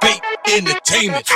Fake Entertainment.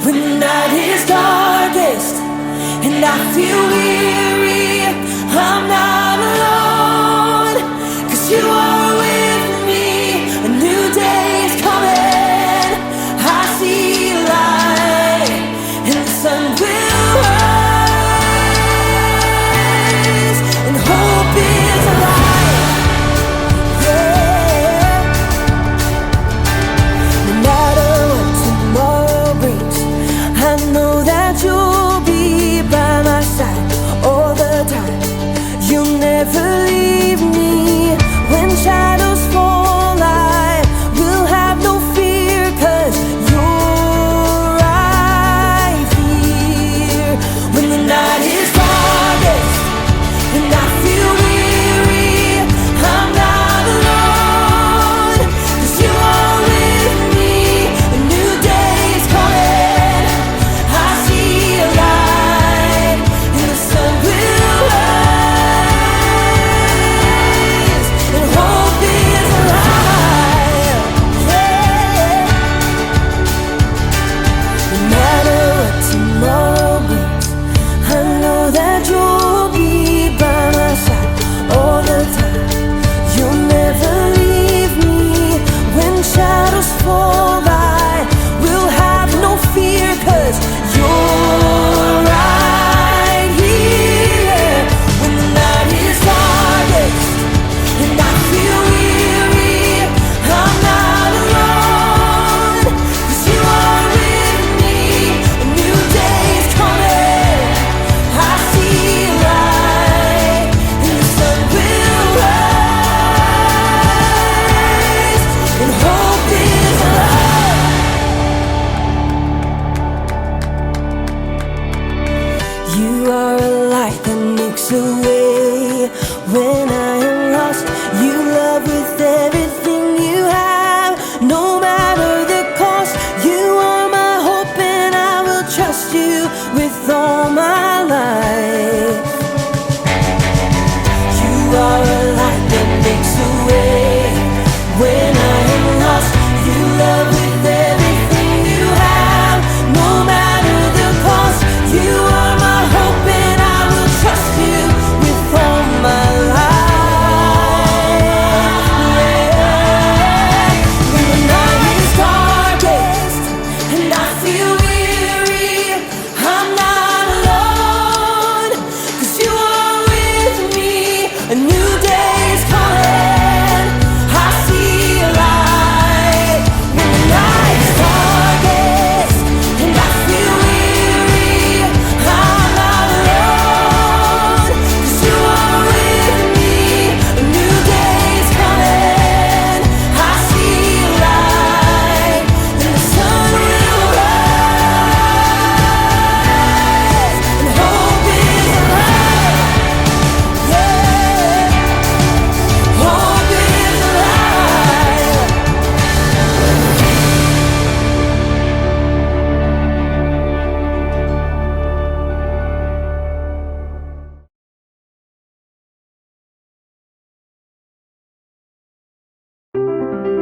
When the night is darkest and I feel weary, I'm not alone, 'cause you are with me. A new day is coming, I see light, and the sun will rise, and hope is alive, yeah. No matter what tomorrow brings, I know that you'll be by my side all the time. You'll never leave.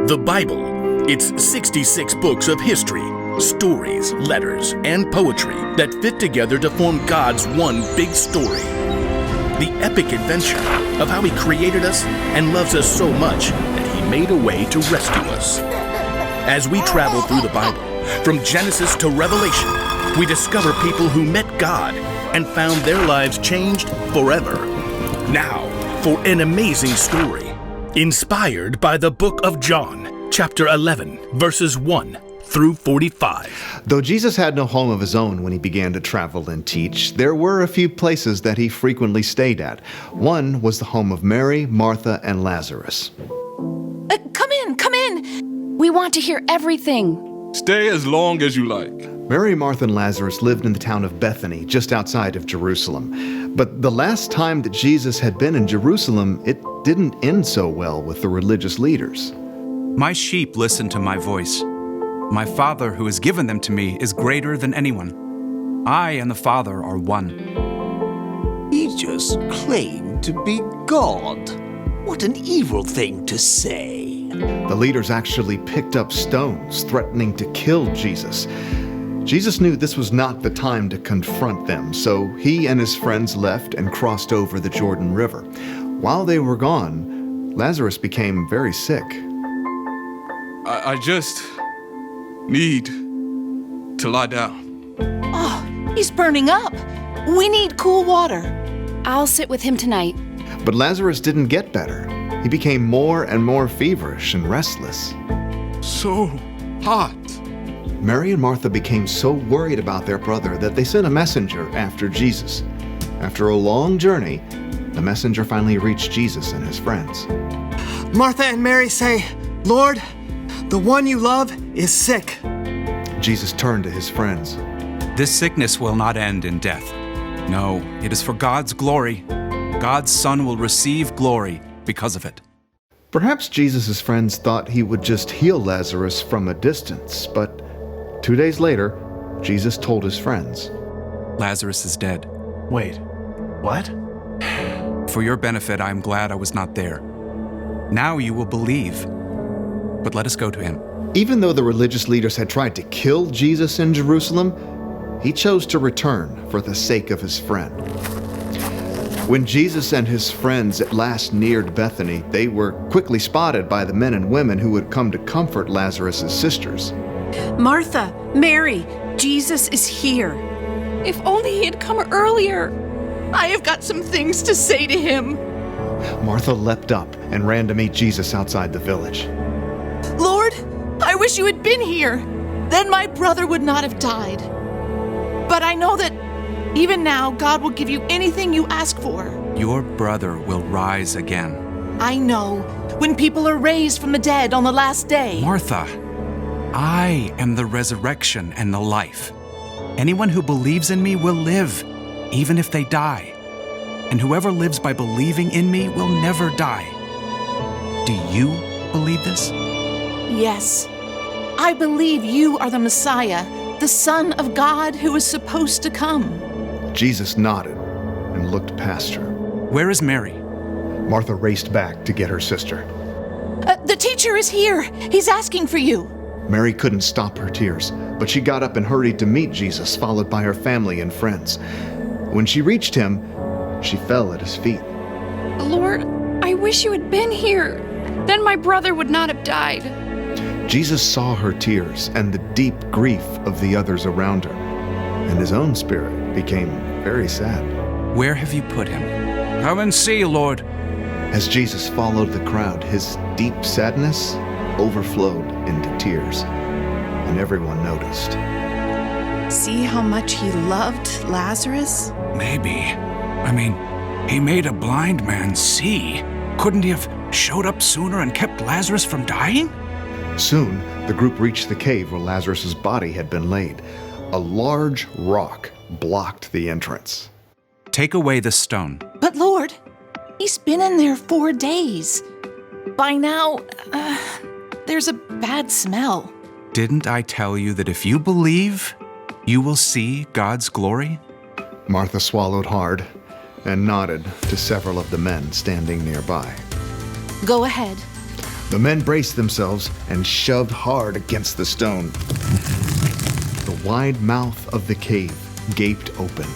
The Bible. It's 66 books of history, stories, letters, and poetry that fit together to form God's one big story. The epic adventure of how He created us and loves us so much that He made a way to rescue us. As we travel through the Bible, from Genesis to Revelation, we discover people who met God and found their lives changed forever. Now, for an amazing story, inspired by the book of John, chapter 11, verses 1 through 45. Though Jesus had no home of his own when he began to travel and teach, there were a few places that he frequently stayed at. One was the home of Mary, Martha, and Lazarus. Come in. We want to hear everything. Stay as long as you like. Mary, Martha, and Lazarus lived in the town of Bethany, just outside of Jerusalem. But the last time that Jesus had been in Jerusalem, it didn't end so well with the religious leaders. My sheep listen to my voice. My Father who has given them to me is greater than anyone. I and the Father are one. He just claimed to be God. What an evil thing to say. The leaders actually picked up stones, threatening to kill Jesus. Jesus knew this was not the time to confront them, so he and his friends left and crossed over the Jordan River. While they were gone, Lazarus became very sick. I just need to lie down. He's burning up. We need cool water. I'll sit with him tonight. But Lazarus didn't get better. He became more and more feverish and restless. So hot. Mary and Martha became so worried about their brother that they sent a messenger after Jesus. After a long journey, the messenger finally reached Jesus and his friends. Martha and Mary say, "Lord, the one you love is sick." Jesus turned to his friends. This sickness will not end in death. No, it is for God's glory. God's Son will receive glory because of it. Perhaps Jesus' friends thought he would just heal Lazarus from a distance, but 2 days later, Jesus told his friends, Lazarus is dead. Wait, what? For your benefit, I am glad I was not there. Now you will believe. But let us go to him. Even though the religious leaders had tried to kill Jesus in Jerusalem, he chose to return for the sake of his friend. When Jesus and his friends at last neared Bethany, they were quickly spotted by the men and women who had come to comfort Lazarus' sisters. Martha, Mary, Jesus is here. If only he had come earlier. I have got some things to say to him. Martha leapt up and ran to meet Jesus outside the village. Lord, I wish you had been here. Then my brother would not have died. But I know that even now, God will give you anything you ask for. Your brother will rise again. I know. When people are raised from the dead on the last day. Martha, I am the resurrection and the life. Anyone who believes in me will live, even if they die. And whoever lives by believing in me will never die. Do you believe this? Yes. I believe you are the Messiah, the Son of God who is supposed to come. Jesus nodded and looked past her. Where is Mary? Martha raced back to get her sister. The teacher is here. He's asking for you. Mary couldn't stop her tears, but she got up and hurried to meet Jesus, followed by her family and friends. When she reached him, she fell at his feet. Lord, I wish you had been here. Then my brother would not have died. Jesus saw her tears and the deep grief of the others around her, and his own spirit became very sad. Where have you put him? Come and see, Lord. As Jesus followed the crowd, his deep sadness overflowed into tears, and everyone noticed. See how much he loved Lazarus? Maybe. He made a blind man see. Couldn't he have showed up sooner and kept Lazarus from dying? Soon, the group reached the cave where Lazarus' body had been laid. A large rock blocked the entrance. Take away the stone. But Lord, he's been in there 4 days. By now, there's a bad smell. Didn't I tell you that if you believe, you will see God's glory? Martha swallowed hard and nodded to several of the men standing nearby. Go ahead. The men braced themselves and shoved hard against the stone. The wide mouth of the cave gaped open.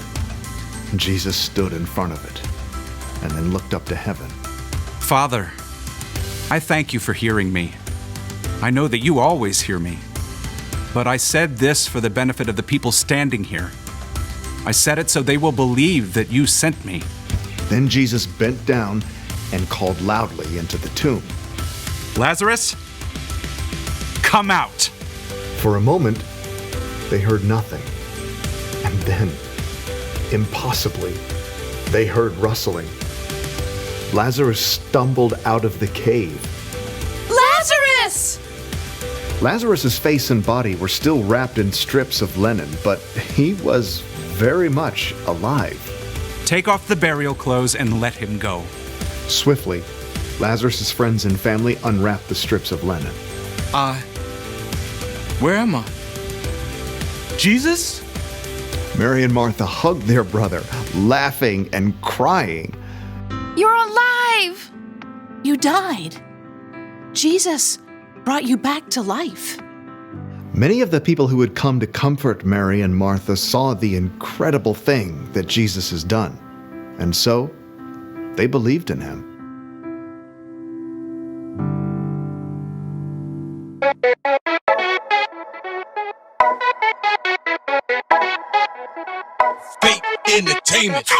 Jesus stood in front of it and then looked up to heaven. Father, I thank you for hearing me. I know that you always hear me. But I said this for the benefit of the people standing here. I said it so they will believe that you sent me. Then Jesus bent down and called loudly into the tomb. Lazarus, come out! For a moment, they heard nothing. And then, impossibly, they heard rustling. Lazarus stumbled out of the cave. Lazarus! Lazarus's face and body were still wrapped in strips of linen, but he was very much alive. Take off the burial clothes and let him go. Swiftly, Lazarus's friends and family unwrapped the strips of linen. Where am I? Jesus? Mary and Martha hugged their brother, laughing and crying. You're alive! You died. Jesus brought you back to life. Many of the people who had come to comfort Mary and Martha saw the incredible thing that Jesus has done, and so they believed in him. Fake entertainment.